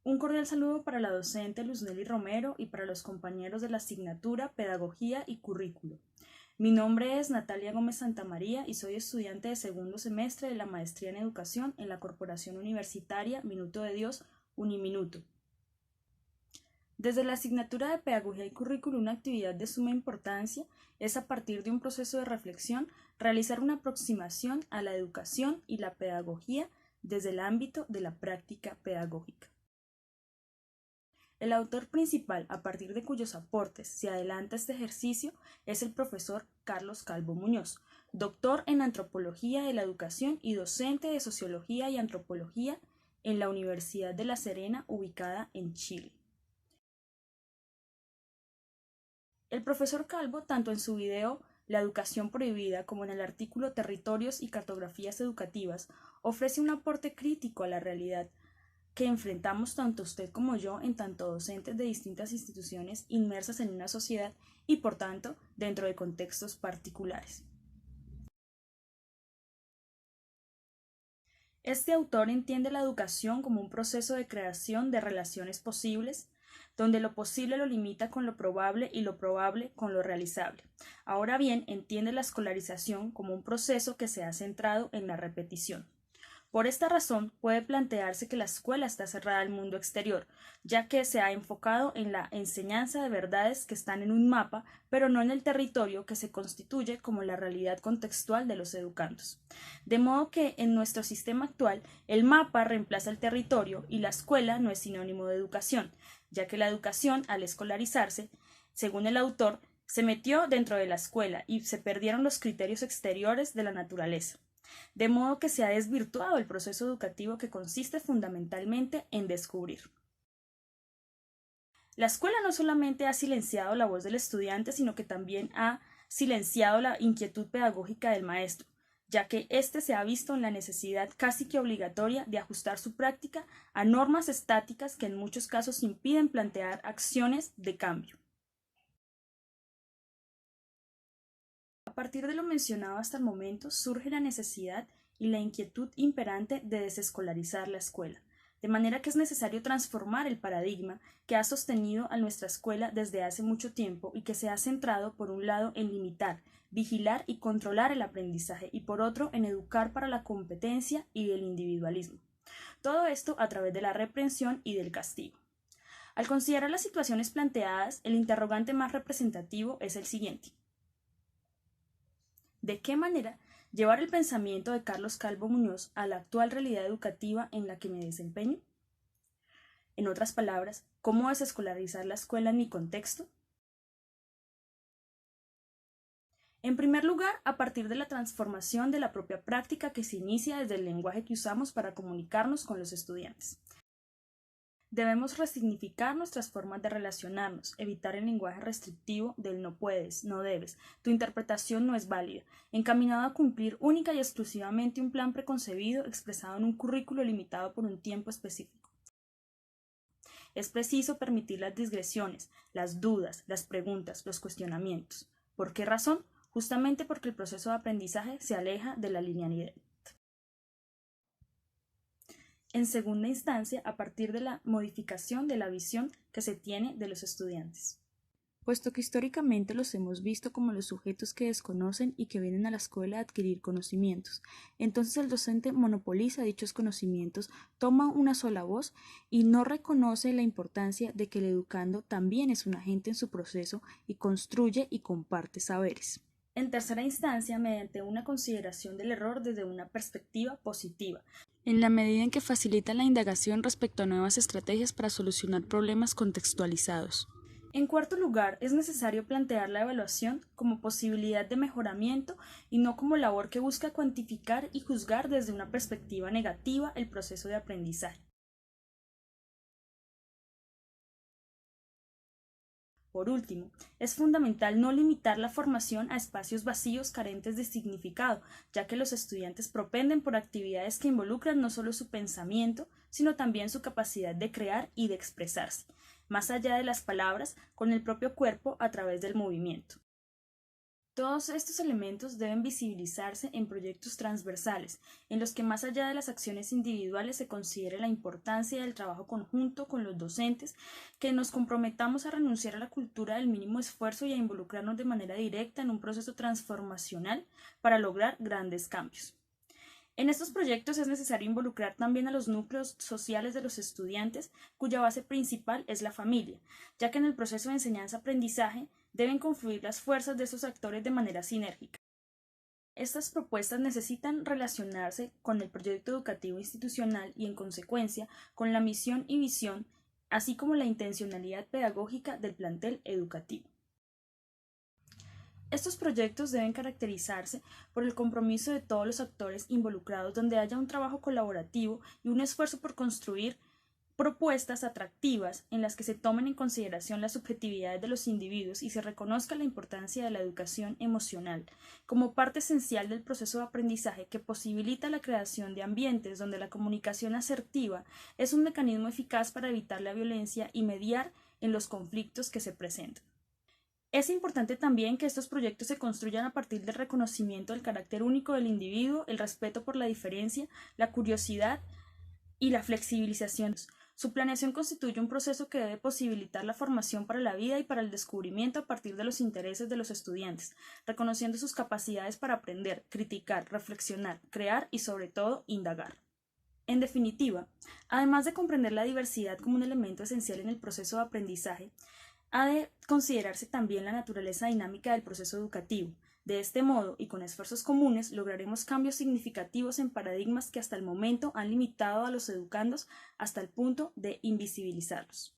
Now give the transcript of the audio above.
Un cordial saludo para la docente Luznely Romero y para los compañeros de la asignatura Pedagogía y Currículo. Mi nombre es Natalia Gómez Santamaría y soy estudiante de segundo semestre de la Maestría en Educación en la Corporación Universitaria Minuto de Dios, Uniminuto. Desde la asignatura de Pedagogía y Currículo, una actividad de suma importancia es, a partir de un proceso de reflexión, realizar una aproximación a la educación y la pedagogía desde el ámbito de la práctica pedagógica. El autor principal, a partir de cuyos aportes se adelanta este ejercicio, es el profesor Carlos Calvo Muñoz, doctor en Antropología de la Educación y docente de Sociología y Antropología en la Universidad de La Serena, ubicada en Chile. El profesor Calvo, tanto en su video La educación prohibida como en el artículo Territorios y cartografías educativas, ofrece un aporte crítico a la realidad que enfrentamos tanto usted como yo en tanto docentes de distintas instituciones inmersas en una sociedad y, por tanto, dentro de contextos particulares. Este autor entiende la educación como un proceso de creación de relaciones posibles, donde lo posible lo limita con lo probable y lo probable con lo realizable. Ahora bien, entiende la escolarización como un proceso que se ha centrado en la repetición. Por esta razón, puede plantearse que la escuela está cerrada al mundo exterior, ya que se ha enfocado en la enseñanza de verdades que están en un mapa, pero no en el territorio que se constituye como la realidad contextual de los educandos. De modo que, en nuestro sistema actual, el mapa reemplaza el territorio y la escuela no es sinónimo de educación, ya que la educación, al escolarizarse, según el autor, se metió dentro de la escuela y se perdieron los criterios exteriores de la naturaleza. De modo que se ha desvirtuado el proceso educativo, que consiste fundamentalmente en descubrir. La escuela no solamente ha silenciado la voz del estudiante, sino que también ha silenciado la inquietud pedagógica del maestro, ya que éste se ha visto en la necesidad casi que obligatoria de ajustar su práctica a normas estáticas que en muchos casos impiden plantear acciones de cambio. A partir de lo mencionado hasta el momento, surge la necesidad y la inquietud imperante de desescolarizar la escuela, de manera que es necesario transformar el paradigma que ha sostenido a nuestra escuela desde hace mucho tiempo y que se ha centrado, por un lado, en limitar, vigilar y controlar el aprendizaje y, por otro, en educar para la competencia y el individualismo. Todo esto a través de la reprensión y del castigo. Al considerar las situaciones planteadas, el interrogante más representativo es el siguiente: ¿de qué manera llevar el pensamiento de Carlos Calvo Muñoz a la actual realidad educativa en la que me desempeño? En otras palabras, ¿cómo desescolarizar la escuela en mi contexto? En primer lugar, a partir de la transformación de la propia práctica que se inicia desde el lenguaje que usamos para comunicarnos con los estudiantes. Debemos resignificar nuestras formas de relacionarnos, evitar el lenguaje restrictivo del no puedes, no debes, tu interpretación no es válida, encaminado a cumplir única y exclusivamente un plan preconcebido expresado en un currículo limitado por un tiempo específico. Es preciso permitir las digresiones, las dudas, las preguntas, los cuestionamientos. ¿Por qué razón? Justamente porque el proceso de aprendizaje se aleja de la linealidad. En segunda instancia, a partir de la modificación de la visión que se tiene de los estudiantes. Puesto que históricamente los hemos visto como los sujetos que desconocen y que vienen a la escuela a adquirir conocimientos, entonces el docente monopoliza dichos conocimientos, toma una sola voz y no reconoce la importancia de que el educando también es un agente en su proceso y construye y comparte saberes. En tercera instancia, mediante una consideración del error desde una perspectiva positiva, en la medida en que facilita la indagación respecto a nuevas estrategias para solucionar problemas contextualizados. En cuarto lugar, es necesario plantear la evaluación como posibilidad de mejoramiento y no como labor que busca cuantificar y juzgar desde una perspectiva negativa el proceso de aprendizaje. Por último, es fundamental no limitar la formación a espacios vacíos carentes de significado, ya que los estudiantes propenden por actividades que involucran no solo su pensamiento, sino también su capacidad de crear y de expresarse, más allá de las palabras, con el propio cuerpo a través del movimiento. Todos estos elementos deben visibilizarse en proyectos transversales, en los que más allá de las acciones individuales se considere la importancia del trabajo conjunto con los docentes, que nos comprometamos a renunciar a la cultura del mínimo esfuerzo y a involucrarnos de manera directa en un proceso transformacional para lograr grandes cambios. En estos proyectos es necesario involucrar también a los núcleos sociales de los estudiantes, cuya base principal es la familia, ya que en el proceso de enseñanza-aprendizaje deben confluir las fuerzas de estos actores de manera sinérgica. Estas propuestas necesitan relacionarse con el proyecto educativo institucional y, en consecuencia, con la misión y visión, así como la intencionalidad pedagógica del plantel educativo. Estos proyectos deben caracterizarse por el compromiso de todos los actores involucrados, donde haya un trabajo colaborativo y un esfuerzo por construir propuestas atractivas en las que se tomen en consideración las subjetividades de los individuos y se reconozca la importancia de la educación emocional como parte esencial del proceso de aprendizaje que posibilita la creación de ambientes donde la comunicación asertiva es un mecanismo eficaz para evitar la violencia y mediar en los conflictos que se presentan. Es importante también que estos proyectos se construyan a partir del reconocimiento del carácter único del individuo, el respeto por la diferencia, la curiosidad y la flexibilización. Su planeación constituye un proceso que debe posibilitar la formación para la vida y para el descubrimiento a partir de los intereses de los estudiantes, reconociendo sus capacidades para aprender, criticar, reflexionar, crear y, sobre todo, indagar. En definitiva, además de comprender la diversidad como un elemento esencial en el proceso de aprendizaje, ha de considerarse también la naturaleza dinámica del proceso educativo. De este modo, y con esfuerzos comunes, lograremos cambios significativos en paradigmas que hasta el momento han limitado a los educandos hasta el punto de invisibilizarlos.